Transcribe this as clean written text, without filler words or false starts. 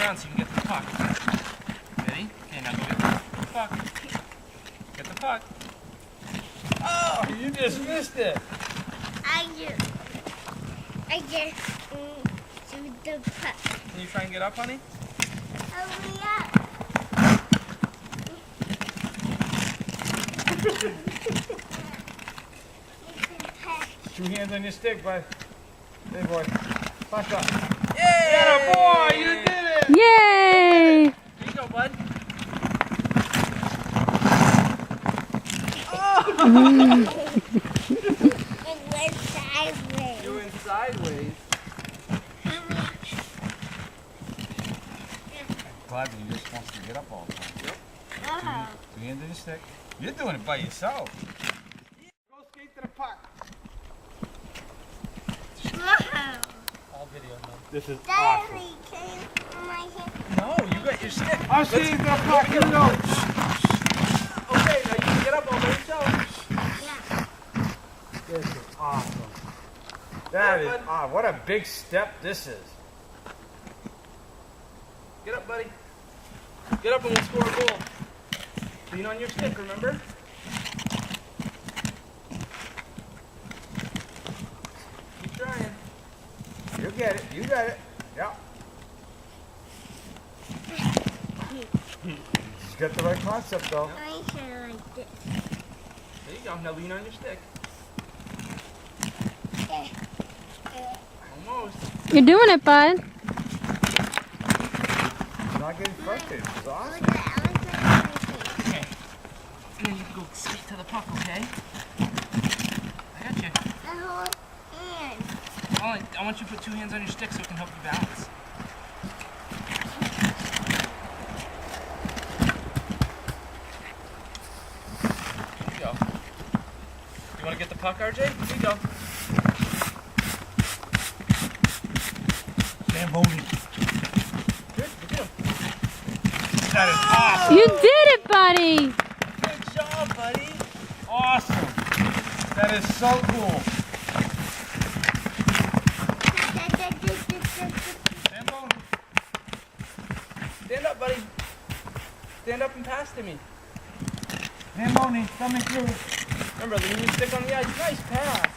ground so you can get the puck. Ready? Okay, now go get the puck. Get the puck. Oh, you just missed it. I just shoot the puck. Can you try and get up, honey? Hurry up. 2 hands on your stick, bud. Hey, boy. Puck up. Yay! Yeah, boy, you did it! Yay! Here you go, bud. It went sideways. You went sideways. Glad you're supposed to get up all the time. Yep. Oh. 2 hands on your stick. You're doing it by yourself. Go skate to the puck. Wow. All video, no. This is Daddy came on my head. No, you got your stick. I'm skating to the puck. Here we go. Okay, now you can get up all by yourself. Yeah. This is awesome. That is, bud. what a big step this is. Get up, buddy. Get up and we'll score a goal. Lean on your stick, remember? Keep trying. You get it. You got it. Yeah. She's got the right concept, though. I should like this. There you go. Now lean on your stick. Almost. You're doing it, bud. She's not getting frustrated. She's awesome. Okay. And then you can go skate to the puck, okay? I got you. I want you to put 2 hands on your stick so it can help you balance. Here you go. You want to get the puck, RJ? Here you go. Zamboni. Good. Look at him. That is awesome. You did it, buddy. Good job, buddy. Awesome. That is so cool. Zamboni. Stand up, buddy. Stand up and pass to me. Zamboni, coming through. Remember, lean your stick on the edge. Nice pass.